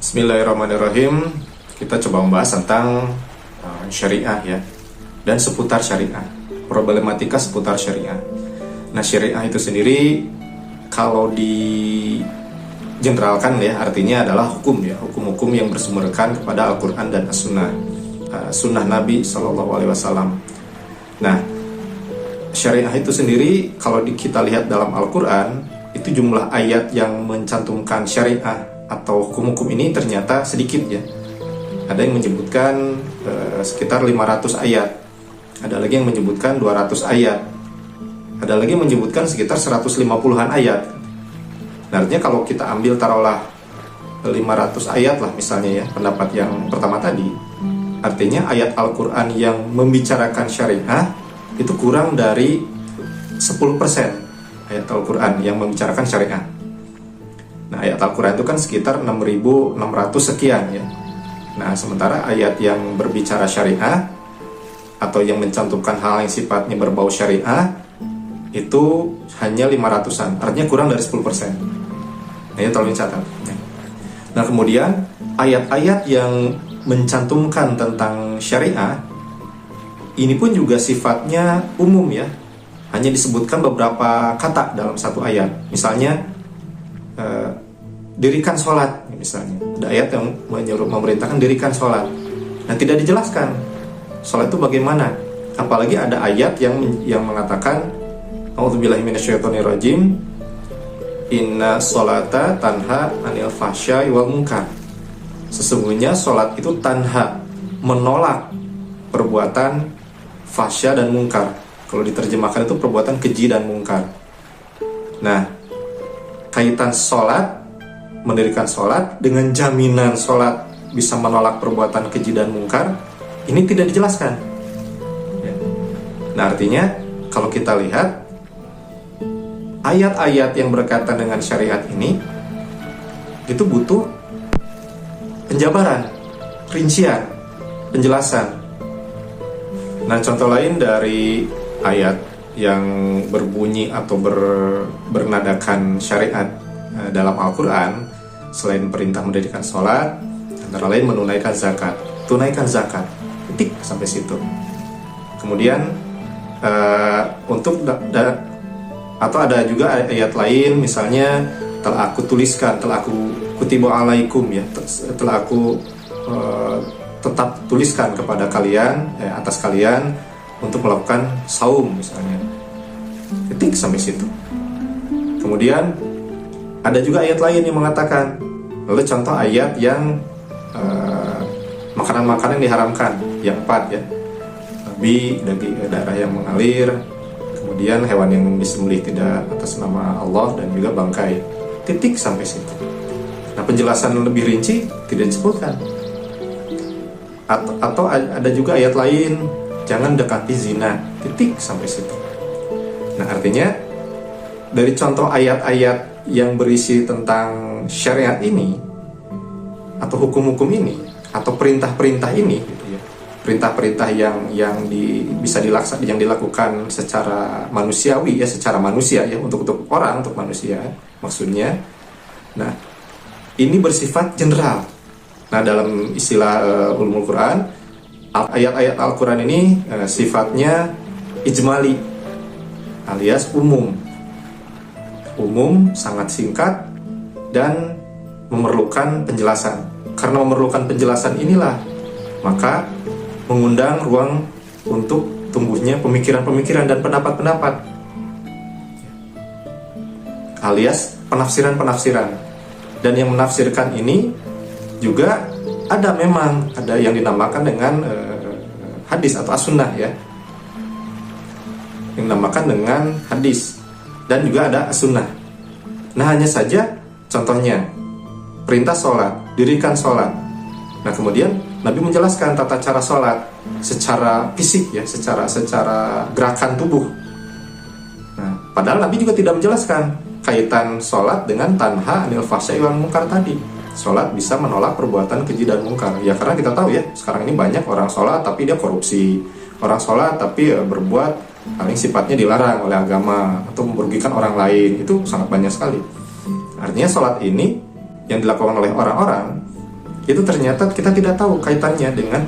Bismillahirrahmanirrahim. Kita coba membahas tentang syariah ya, dan seputar syariah, problematika seputar syariah. Nah, syariah itu sendiri kalau di generalkan ya, artinya adalah hukum ya, hukum-hukum yang bersumberkan kepada Al-Quran dan As-Sunnah, Sunnah Nabi SAW. Nah, syariah itu sendiri kalau kita lihat dalam Al-Quran, itu jumlah ayat yang mencantumkan syariah atau hukum-hukum ini ternyata sedikit ya. Ada yang menyebutkan sekitar 500 ayat, ada lagi yang menyebutkan 200 ayat, ada lagi yang menyebutkan sekitar 150-an ayat. Nah, artinya kalau kita ambil taruhlah 500 ayat lah misalnya ya, pendapat yang pertama tadi, artinya ayat Al-Quran yang membicarakan syariah itu kurang dari 10% ayat Al-Quran yang membicarakan syariah. Nah, ayat Al-Quran itu kan sekitar 6.600 sekian ya. Nah, sementara ayat yang berbicara syariah atau yang mencantumkan hal yang sifatnya berbau syariah itu hanya 500-an, artinya kurang dari 10%. Nah, ini tolong dicatat. Nah, kemudian ayat-ayat yang mencantumkan tentang syariah ini pun juga sifatnya umum ya, hanya disebutkan beberapa kata dalam satu ayat. Misalnya dirikan sholat, misalnya ada ayat yang memerintahkan dirikan sholat. Nah, tidak dijelaskan sholat itu bagaimana. Apalagi ada ayat yang mengatakan a'udzubillahi minasyaitonirrajim, inna sholata tanha anil fahsya'i wal munkar. Sesungguhnya sholat itu tanha, menolak perbuatan fahsya dan mungkar. Kalau diterjemahkan itu perbuatan keji dan mungkar. Nah, kaitan sholat, mendirikan sholat dengan jaminan sholat bisa menolak perbuatan keji dan mungkar, ini tidak dijelaskan ya. Nah, artinya kalau kita lihat ayat-ayat yang berkaitan dengan syariat ini itu butuh penjabaran, rincian, penjelasan. Nah, contoh lain dari ayat yang berbunyi atau bernadakan syariat dalam Al-Quran, selain perintah mendirikan sholat, antara lain menunaikan zakat. Tunaikan zakat, titik sampai situ. Kemudian atau ada juga ayat lain, misalnya telah aku tuliskan, telah aku kutiba alaikum ya, telah aku tetap tuliskan kepada kalian, atas kalian untuk melakukan saum misalnya, titik sampai situ. Kemudian ada juga ayat lain yang mengatakan, lalu contoh ayat yang makanan-makanan diharamkan, yang 4 ya, babi, daging darah yang mengalir, kemudian hewan yang disembelih tidak atas nama Allah, dan juga bangkai, titik sampai situ. Nah, penjelasan lebih rinci tidak disebutkan. Atau ada juga ayat lain, jangan dekati zina, titik sampai situ. Nah, artinya dari contoh ayat-ayat yang berisi tentang syariat ini atau hukum-hukum ini atau perintah-perintah ini gitu ya, perintah-perintah yang bisa dilakukan secara manusiawi ya, secara manusia ya, untuk orang, untuk manusia maksudnya. Nah, ini bersifat general. Nah, dalam istilah ulumul Quran, ayat-ayat Al-Quran ini sifatnya ijmali alias umum, sangat singkat dan memerlukan penjelasan. Karena memerlukan penjelasan inilah maka mengundang ruang untuk tumbuhnya pemikiran-pemikiran dan pendapat-pendapat alias penafsiran-penafsiran. Dan yang menafsirkan ini juga ada yang dinamakan dengan hadis atau as-sunnah ya, yang dinamakan dengan hadis, dan juga ada as-sunnah. Nah, hanya saja contohnya perintah sholat, dirikan sholat. Nah, kemudian Nabi menjelaskan tata cara sholat secara fisik ya, secara gerakan tubuh. Nah, padahal Nabi juga tidak menjelaskan kaitan sholat dengan tanha anil fahsya'i wal munkar tadi. Sholat bisa menolak perbuatan keji dan mungkar. Ya, karena kita tahu ya, sekarang ini banyak orang sholat tapi dia korupsi, orang sholat tapi berbuat hal yang sifatnya dilarang oleh agama atau merugikan orang lain. Itu sangat banyak sekali. Artinya sholat ini yang dilakukan oleh orang-orang itu ternyata kita tidak tahu kaitannya dengan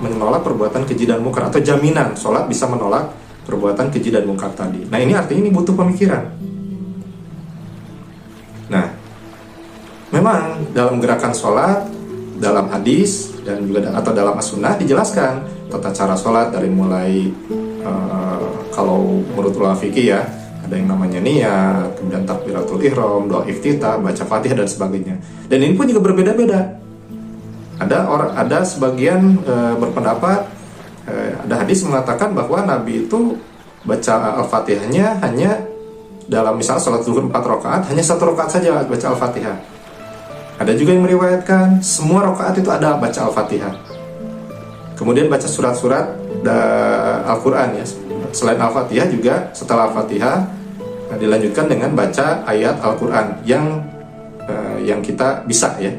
menolak perbuatan keji dan mungkar, atau jaminan sholat bisa menolak perbuatan keji dan mungkar tadi. Nah ini artinya ini butuh pemikiran. Nah memang dalam gerakan sholat, dalam hadis dan juga atau dalam as-sunnah dijelaskan tata cara sholat dari mulai kalau menurut ulama fikih ya, ada yang namanya niat, kemudian takbiratul ihram, doa iftitah, baca Fatihah dan sebagainya. Dan ini pun juga berbeda-beda. Ada sebagian berpendapat, ada hadis mengatakan bahwa Nabi itu baca Al-Fatihahnya hanya dalam misalnya sholat zuhur 4 rakaat, hanya 1 rakaat saja baca Al-Fatihah. Ada juga yang meriwayatkan semua rakaat itu ada baca Al-Fatihah. Kemudian baca surat-surat Al-Quran ya. Selain Al-Fatihah juga setelah Al-Fatihah dilanjutkan dengan baca ayat Al-Quran yang kita bisa ya.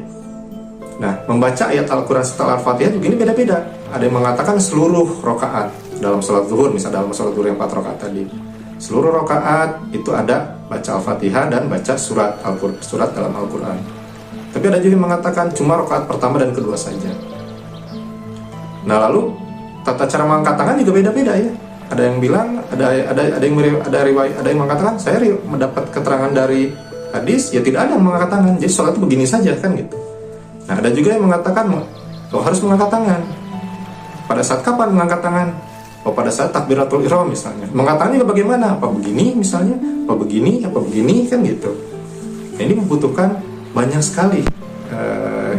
Nah, membaca ayat Al-Quran setelah Al-Fatihah juga ini beda-beda. Ada yang mengatakan seluruh rakaat dalam sholat zuhur, misalnya dalam sholat zuhur yang 4 rakaat tadi, seluruh rakaat itu ada baca Al-Fatihah dan baca surat dalam Al-Quran. Tapi ada juga yang mengatakan cuma rakaat pertama dan kedua saja. Nah, lalu tata cara mengangkat tangan juga beda-beda ya. Ada yang bilang, ada yang mengatakan saya mendapat keterangan dari hadis ya tidak ada yang mengangkat tangan, jadi sholat itu begini saja kan gitu. Nah, ada juga yang mengatakan harus mengangkat tangan. Pada saat kapan mengangkat tangan? Pada saat takbiratul ihram misalnya. Mengangkat tangan juga bagaimana? Apa begini misalnya? Apa begini kan gitu. Nah, ini membutuhkan banyak sekali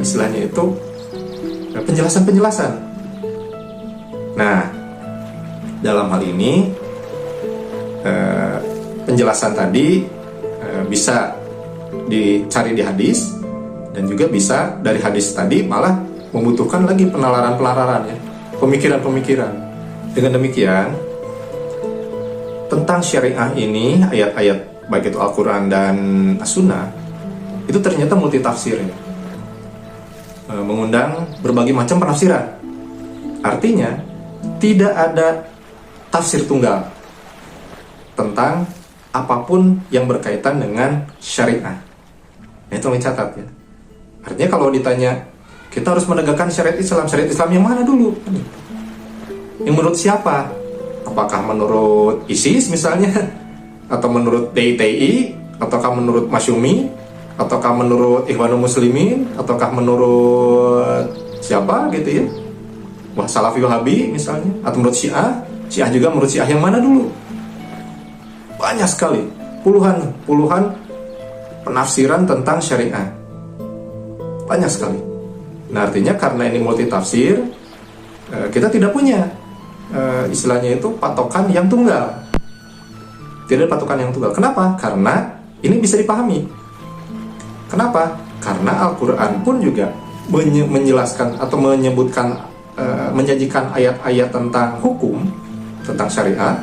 istilahnya itu penjelasan. Nah, dalam hal ini penjelasan tadi bisa dicari di hadis, dan juga bisa dari hadis tadi malah membutuhkan lagi penalaran ya, pemikiran. Dengan demikian tentang syariah ini, ayat-ayat baik itu Al-Quran dan As-Sunnah itu ternyata multitafsir ya. Mengundang berbagai macam penafsiran. Artinya tidak ada tafsir tunggal tentang apapun yang berkaitan dengan syariah. Nah, itu dicatat ya. Artinya kalau ditanya kita harus menegakkan syariat Islam yang mana dulu? Yang menurut siapa? Apakah menurut ISIS misalnya? Atau menurut DITI? Ataukah menurut Masyumi? Ataukah menurut Ikhwanul Muslimin? Ataukah menurut siapa gitu ya? Wah, Salafi Wahabi misalnya? Atau menurut Syiah? Syiah juga menurut Syiah yang mana dulu? Banyak sekali, puluhan penafsiran tentang syariah. Banyak sekali. Nah, artinya karena ini multitafsir, kita tidak punya istilahnya itu patokan yang tunggal. Tidak ada patokan yang tunggal. Kenapa? Karena ini bisa dipahami. Kenapa? Karena Al-Quran pun juga menjelaskan atau menyebutkan, menjanjikan ayat-ayat tentang hukum, tentang syariat,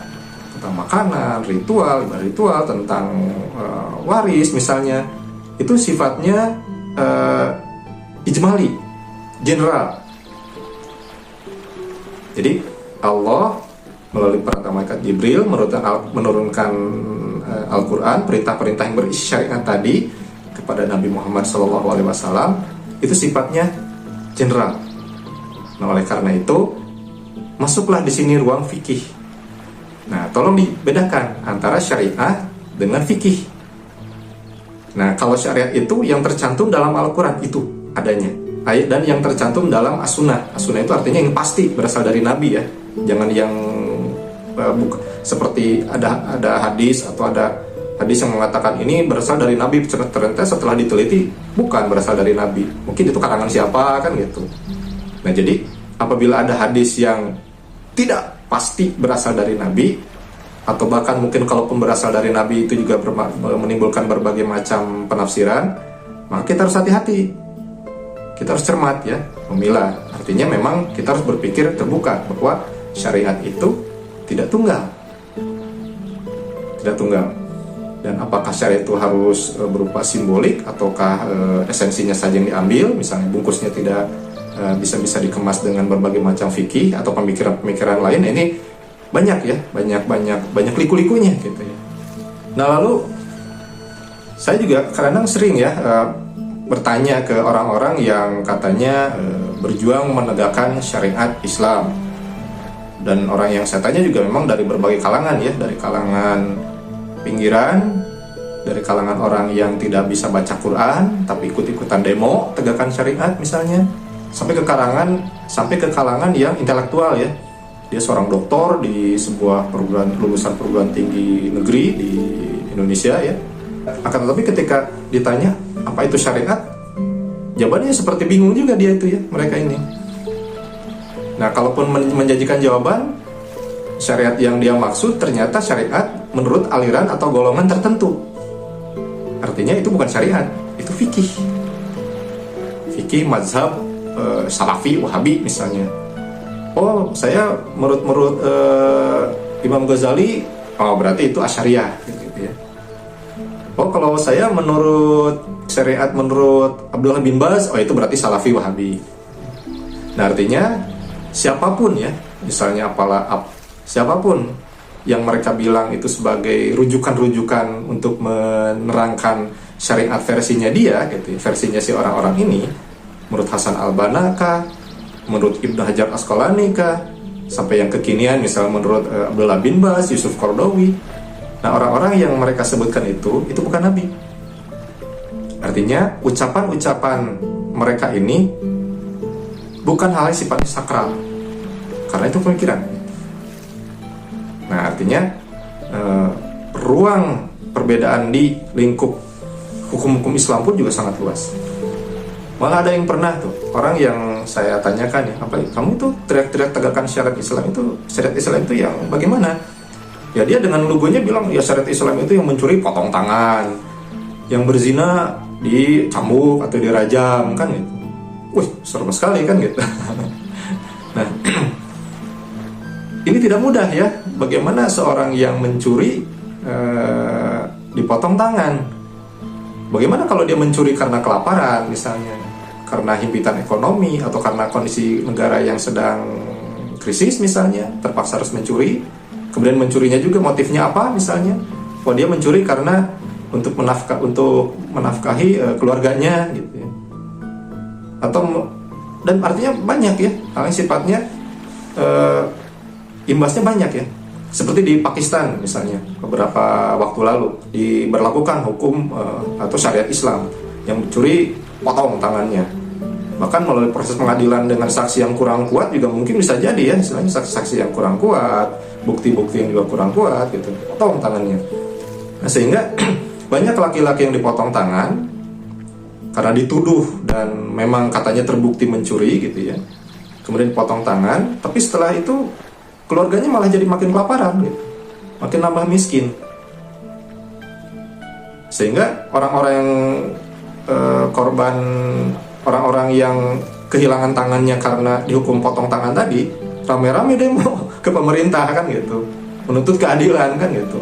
tentang makanan, ritual, ibadah ritual, tentang waris misalnya. Itu sifatnya ijmali, general. Jadi Allah melalui perantara malaikat Jibril menurunkan Al-Quran, perintah-perintah yang berisi syariat tadi kepada Nabi Muhammad SAW, itu sifatnya general. Nah, oleh karena itu masuklah di sini ruang fikih. Nah, tolong dibedakan antara syariah dengan fikih. Nah, kalau syariat itu yang tercantum dalam Al-Quran itu adanya, dan yang tercantum dalam As-Sunnah. As-Sunnah itu artinya yang pasti berasal dari Nabi ya. Jangan yang seperti ada hadis atau ada hadis yang mengatakan ini berasal dari Nabi, ternyata setelah diteliti bukan berasal dari Nabi. Mungkin itu karangan siapa kan gitu. Nah, jadi apabila ada hadis yang tidak pasti berasal dari Nabi, atau bahkan mungkin kalaupun berasal dari Nabi itu juga menimbulkan berbagai macam penafsiran, maka kita harus hati-hati, kita harus cermat ya, memilah. Artinya memang kita harus berpikir terbuka bahwa syariat itu tidak tunggal. Dan apakah syariat itu harus berupa simbolik, ataukah esensinya saja yang diambil, misalnya bungkusnya tidak bisa dikemas dengan berbagai macam fikih atau pemikiran-pemikiran lain. Ini banyak ya, banyak liku-likunya gitu ya. Nah, lalu saya juga kadang sering ya bertanya ke orang-orang yang katanya berjuang menegakkan syariat Islam. Dan orang yang saya tanya juga memang dari berbagai kalangan ya, dari kalangan pinggiran, dari kalangan orang yang tidak bisa baca Quran tapi ikut-ikutan demo tegakkan syariat misalnya, sampai ke kalangan yang intelektual ya. Dia seorang doktor di sebuah lulusan perguruan tinggi negeri di Indonesia ya. Akan tetapi ketika ditanya apa itu syariat, jawabannya seperti bingung juga dia itu ya, mereka ini. Nah, kalaupun menjanjikan jawaban, syariat yang dia maksud ternyata syariat menurut aliran atau golongan tertentu. Artinya itu bukan syariat, itu fikih. Fikih mazhab Salafi, Wahabi misalnya. Oh, saya menurut Imam Ghazali, oh berarti itu Asy'ariyah gitu ya. Oh, kalau saya menurut syariat menurut Abdullah bin Baz, oh itu berarti Salafi Wahabi. Nah, artinya siapapun ya, misalnya siapapun yang mereka bilang itu sebagai rujukan-rujukan untuk menerangkan syariat versinya dia gitu, versinya si orang-orang ini, menurut Hasan al-Banna kah, menurut Ibnu Hajar Asqalani kah, sampai yang kekinian misalnya menurut Abdullah bin Baz, Yusuf Qaradawi. Nah, orang-orang yang mereka sebutkan itu bukan nabi. Artinya ucapan-ucapan mereka ini bukan hal yang sifatnya sakral, karena itu pemikiran. Nah, artinya ruang perbedaan di lingkup hukum-hukum Islam pun juga sangat luas. Malah ada yang pernah tuh, orang yang saya tanyakan ya, apa kamu tuh teriak-teriak tegakkan syariat Islam itu yang bagaimana? Ya dia dengan logonya bilang ya syariat Islam itu yang mencuri potong tangan, yang berzina dicambuk atau dirajam kan gitu. Wih, serem sekali kan gitu. Nah, ini tidak mudah ya. Bagaimana seorang yang mencuri dipotong tangan? Bagaimana kalau dia mencuri karena kelaparan misalnya, karena himpitan ekonomi, atau karena kondisi negara yang sedang krisis misalnya, terpaksa harus mencuri. Kemudian mencurinya juga motifnya apa misalnya? Oh, dia mencuri karena untuk menafkahi keluarganya gitu ya. Dan artinya banyak ya hal yang sifatnya imbasnya banyak ya. Seperti di Pakistan misalnya beberapa waktu lalu diberlakukan hukum atau syariat Islam, yang mencuri potong tangannya. Bahkan melalui proses pengadilan dengan saksi yang kurang kuat juga mungkin bisa jadi ya, istilahnya saksi-saksi yang kurang kuat, bukti-bukti yang juga kurang kuat gitu, potong tangannya. Nah, sehingga banyak laki-laki yang dipotong tangan karena dituduh dan memang katanya terbukti mencuri gitu ya. Kemudian potong tangan, tapi setelah itu keluarganya malah jadi makin kelaparan gitu, makin nambah miskin. Sehingga orang-orang yang korban, orang-orang yang kehilangan tangannya karena dihukum potong tangan tadi, rame-rame demo ke pemerintah kan gitu, menuntut keadilan kan gitu.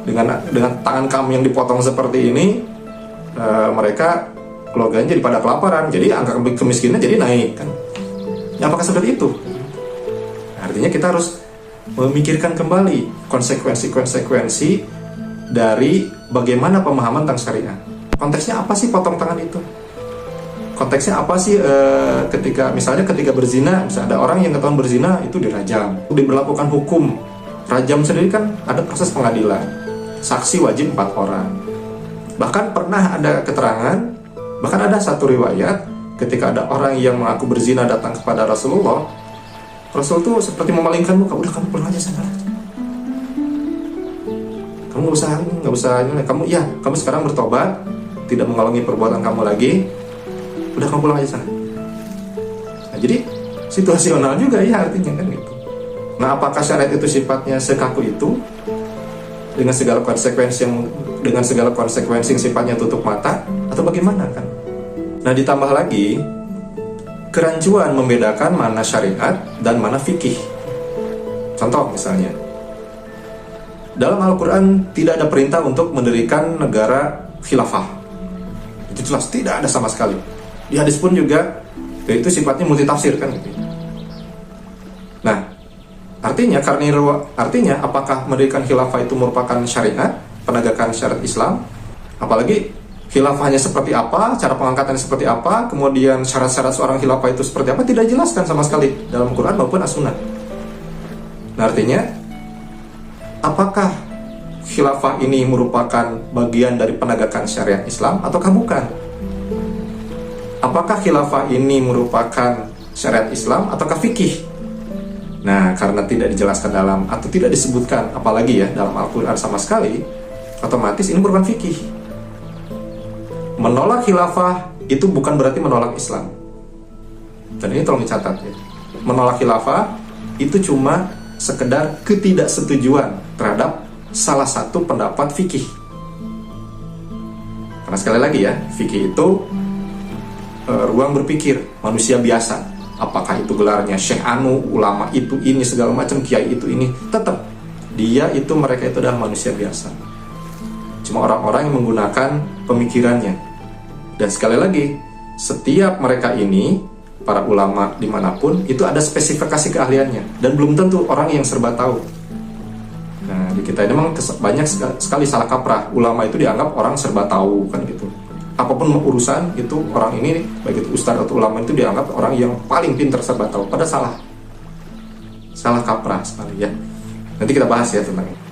Dengan tangan kamu yang dipotong seperti ini, mereka keluarganya jadi pada kelaparan, jadi angka kemiskinan jadi naik kan. Ya, apakah seperti itu? Artinya kita harus memikirkan kembali konsekuensi dari bagaimana pemahaman tentang syariat. Konteksnya apa sih potong tangan itu? Konteksnya apa sih ketika berzina, misalnya ada orang yang ketahuan berzina itu dirajam, diberlakukan hukum rajam sendiri kan ada proses pengadilan, saksi wajib 4 orang. Bahkan pernah ada keterangan, bahkan ada satu riwayat ketika ada orang yang mengaku berzina datang kepada Rasulullah, Rasul tuh seperti memalingkan muka, udah kamu pulang aja sana, kamu nggak usah kamu sekarang bertobat, tidak mengulangi perbuatan kamu lagi, udah kamu pulang aja sana. Nah, jadi situasional juga ya artinya kan gitu. Nah, apakah syariat itu sifatnya sekaku itu dengan segala konsekuensi yang sifatnya tutup mata, atau bagaimana kan? Nah, ditambah lagi kerancuan membedakan mana syariat dan mana fikih. Contoh misalnya, dalam Al-Quran tidak ada perintah untuk mendirikan negara khilafah. Itu jelas tidak ada sama sekali. Di hadis pun juga itu sifatnya multitafsir kan gitu. Nah, artinya apakah mendirikan khilafah itu merupakan syariat, penegakan syariat Islam? Apalagi khilafahnya seperti apa, cara pengangkatannya seperti apa, kemudian syarat-syarat seorang khilafah itu seperti apa, tidak dijelaskan sama sekali dalam Quran maupun As-Sunnah. Nah, artinya apakah khilafah ini merupakan bagian dari penegakan syariat Islam ataukah bukan? Apakah khilafah ini merupakan syariat Islam ataukah fikih? Nah, karena tidak dijelaskan dalam atau tidak disebutkan apalagi ya dalam Al-Quran sama sekali, otomatis ini bukan fikih. Menolak khilafah itu bukan berarti menolak Islam. Dan ini tolong dicatat ya. Menolak khilafah itu cuma sekedar ketidaksetujuan terhadap salah satu pendapat fikih. Karena sekali lagi ya, fikih itu ruang berpikir manusia biasa. Apakah itu gelarnya Syekh Anu, ulama itu ini segala macam, kiai itu ini, tetap mereka itu adalah manusia biasa. Cuma orang-orang yang menggunakan pemikirannya. Dan sekali lagi, setiap mereka ini, para ulama dimanapun, itu ada spesifikasi keahliannya. Dan belum tentu orang yang serba tahu. Nah, di kita ini memang banyak sekali salah kaprah. Ulama itu dianggap orang serba tahu, kan gitu. Apapun urusan, itu orang ini, baik itu ustadz atau ulama, itu dianggap orang yang paling pintar serba tahu. Padahal salah. Salah kaprah sekali ya. Nanti kita bahas ya tentang ini.